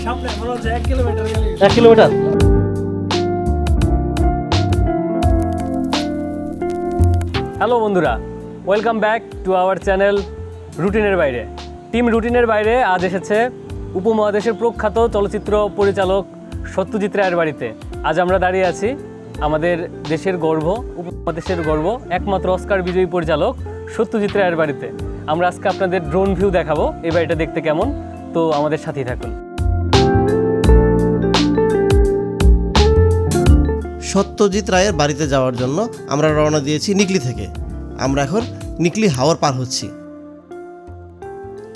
সামনে মনে হচ্ছে 1 কিলোমিটার গেলে 1 কিলোমিটার। হ্যালো বন্ধুরা, welcome back to our channel রুটিনের বাইরে। টিম রুটিনের বাইরে আজ এসেছে উপমহাদেশের প্রখ্যাত চলচ্চিত্র পরিচালক সত্যজিৎ রায়ের বাড়িতে। আজ আমরা দাঁড়িয়ে আছি আমাদের দেশের গর্ব, উপমহাদেশের গর্ব, একমাত্র অস্কার বিজয়ী পরিচালক সত্যজিৎ রায়ের বাড়িতে। আমরা আজকে আপনাদের ড্রোন ভিউ দেখাবো এই বাড়িটা দেখতে কেমন, তো আমাদের সাথেই থাকুন। সত্যজিৎ রায়ের বাড়িতে যাওয়ার জন্য আমরা রওনা দিয়েছি নিকলি থেকে। আমরা এখন নিকলি হাওর পার হচ্ছি।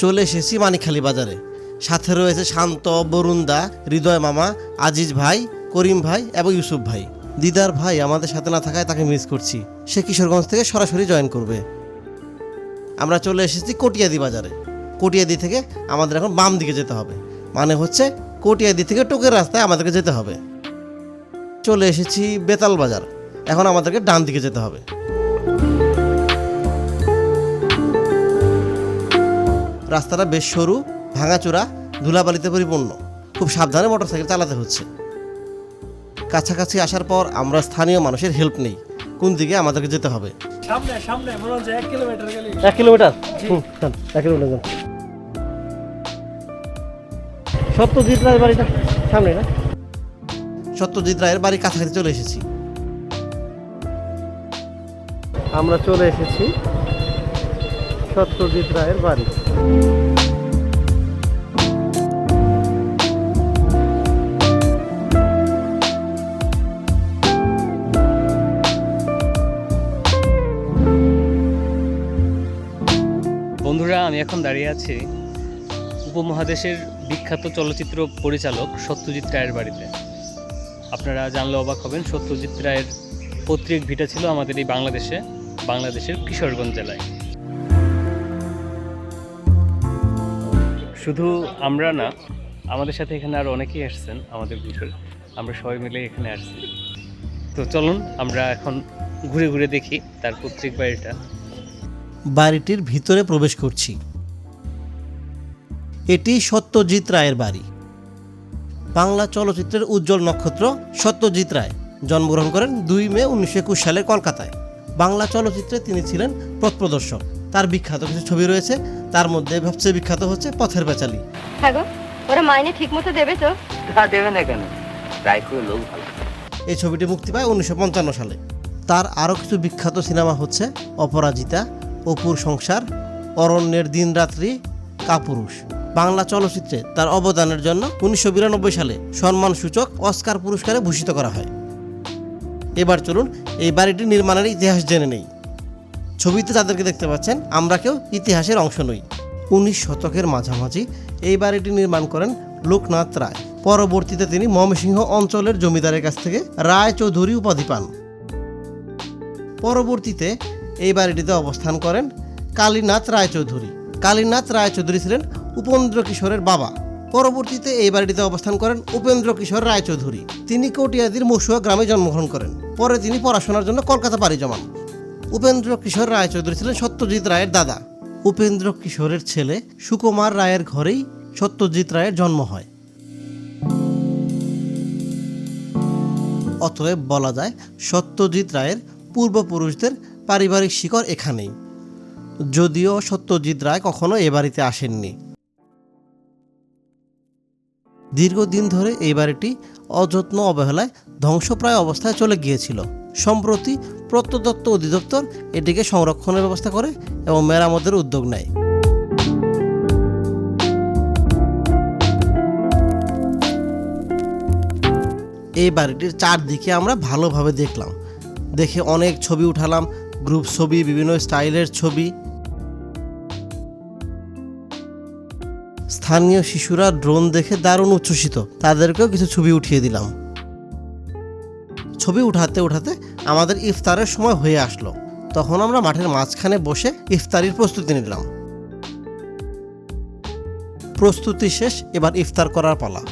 চলে এসেছি মানিকখালী বাজারে। সাথে রয়েছে শান্ত, বরুণদা, হৃদয় মামা, আজিজ ভাই, করিম ভাই এবং ইউসুফ ভাই। দিদার ভাই আমাদের সাথে না থাকায় তাকে মিস করছি। সে কিশোরগঞ্জ থেকে সরাসরি জয়েন করবে। আমরা চলে এসেছি কটিয়াদি বাজারে। কটিয়াদি থেকে আমাদের এখন বাম দিকে যেতে হবে, মানে হচ্ছে কটিয়াদি থেকে টোকের রাস্তায় আমাদেরকে যেতে হবে। চলে এসেছি বেতাল বাজার, এখন আমাদেরকে ডান দিকে যেতে হবে। রাস্তাটা বেশ সরু, ভাঙাচোরা, ধুলাবালিতে পরিপূর্ণ। খুব সাবধানে মোটরসাইকেল চালাতে হচ্ছে। কাছাকাছি আসার পর আমরা স্থানীয় মানুষের হেল্প নেই, কোন দিকে আমাদেরকে যেতে হবে। সামনে সামনে মনে হচ্ছে 1 কিলোমিটার গেলে 1 কিলোমিটার। 1 কিলোমিটার। সত্যজিৎ রায়ের বাড়িটা সামনে না? সত্যজিৎ রায়ের বাড়ি কাছাকাছি চলে এসেছি। আমরা চলে এসেছি সত্যজিৎ রায়ের বাড়ি। বন্ধুরা, আমি এখন দাঁড়িয়ে আছি উপমহাদেশের বিখ্যাত চলচ্চিত্র পরিচালক সত্যজিৎ রায়ের বাড়িতে। আপনারা জানলে অবাক হবেন, সত্যজিৎ রায়ের পৈতৃক ভিটা ছিল আমাদের এই বাংলাদেশের কিশোরগঞ্জ জেলায়। শুধু আমরা না, আমাদের সাথে এখানে আরও অনেকেই আসছেন আমাদের গ্রুপের। আমরা সবাই মিলে এখানে আসছি। তো চলুন আমরা এখন ঘুরে ঘুরে দেখি তার পৈতৃক বাড়িটা। বাড়িটির ভিতরে প্রবেশ করছি। এটি সত্যজিৎ রায়ের বাড়ি। বাংলা চলচ্চিত্রের উজ্জ্বল নক্ষত্র সত্যজিৎ রায় জন্মগ্রহণ করেন 2 মে 1921 সালে কলকাতায়। বাংলা চলচ্চিত্রে তিনি ছিলেন পথ প্রদর্শক। তার বিখ্যাত কিছু ছবি রয়েছে, তার মধ্যে সবচেয়ে বিখ্যাত হচ্ছে পথের বেচালি। হ্যাঁ গো, ওরা মাইনে ঠিক মতো দেবে তো? তা দেবে না কেন, ট্রাই করে লোক ভালো। এই ছবিটি মুক্তি পায় 1955 সালে। তার আরও কিছু বিখ্যাত সিনেমা হচ্ছে অপরাজিতা, অপুর সংসার, অরণ্যের দিনরাত্রি, কাপুরুষ। বাংলা চলচ্চিত্রে তার অবদানের জন্য 1992 সালে সম্মানসূচক অস্কার পুরস্কারে ভূষিত করা হয়। এবার চলুন এই বাড়িটির নির্মাণের ইতিহাস জেনে নেই। ছবিতে যাদেরকে দেখতে পাচ্ছেন আমরা কেউ ইতিহাসের অংশ নই। 19 শতকের মাঝামাঝি এই বাড়িটি নির্মাণ করেন লোকনাথ রায়। পরবর্তীতে তিনি ময়মনসিংহ অঞ্চলের জমিদারের কাছ থেকে রায় চৌধুরী উপাধি পান। পরবর্তীতে এই বাড়িটিতে অবস্থান করেন কালীনাথ রায়চৌধুরী। কালীনাথ রায়চৌধুরী ছিলেন উপেন্দ্র কিশোরের বাবা। পরবর্তীতে এই বাড়িটিতে অবস্থান করেন উপেন্দ্র কিশোর রায়চৌধুরী। তিনি কটিয়াদির মসুয়া গ্রামে জন্মগ্রহণ করেন। পরে তিনি পড়াশোনার জন্য কলকাতা পাড়ি জমান। উপেন্দ্র কিশোর রায়চৌধুরী ছিলেন সত্যজিৎ রায়ের দাদা। উপেন্দ্র কিশোরের ছেলে সুকুমার রায়ের ঘরেই সত্যজিৎ রায়ের জন্ম হয়। অতএব বলা যায় সত্যজিৎ রায়ের পূর্বপুরুষদের পারিবারিক শিকড় এখানেই, যদিও সত্যজিৎ রায় কখনো এ বাড়িতে আসেননি। দীর্ঘদিন ধরে এই বাড়িটি অযত্ন অবহেলায় ধ্বংসপ্রায় অবস্থায় চলে গিয়েছিল। সম্প্রতি প্রত্নতত্ত্ব অধিদপ্তর এটিকে সংরক্ষণের ব্যবস্থা করে এবং মেরামতের উদ্যোগ নেয়। এই বাড়িটির চারদিকে আমরা ভালোভাবে দেখলাম, দেখে অনেক ছবি উঠালাম, গ্রুপ ছবি, বিভিন্ন স্টাইলের ছবি। স্থানীয় শিশুরা ড্রোন দেখে দারুণ উচ্ছ্বসিত, তাদেরকেও কিছু ছবি উঠিয়ে দিলাম। ছবি উঠাতে উঠাতে আমাদের ইফতারের সময় হয়ে আসলো। তখন আমরা মাঠের মাঝখানে বসে ইফতারির প্রস্তুতি নিলাম। প্রস্তুতি শেষ, এবার ইফতার করার পালা।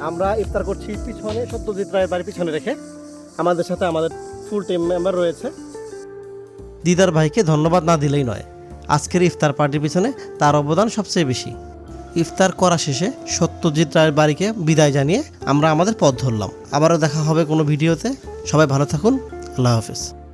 আমরা ইফতার করছি পিছনে, সত্যজিৎ রায়ের বাড়ির পিছনে রেখে। আমাদের সাথে আমাদের ফুল টিম মেম্বার রয়েছে। দিদার ভাইকে ধন্যবাদ না দিলেই নয়, আজকের ইফতার পার্টির পিছনে তার অবদান সবচেয়ে বেশি। ইফতার করা শেষে সত্যজিৎ রায়ের বাড়িকে বিদায় জানিয়ে আমরা আমাদের পথ ধরলাম। আবারও দেখা হবে কোনো ভিডিওতে। সবাই ভালো থাকুন। আল্লাহ হাফেজ।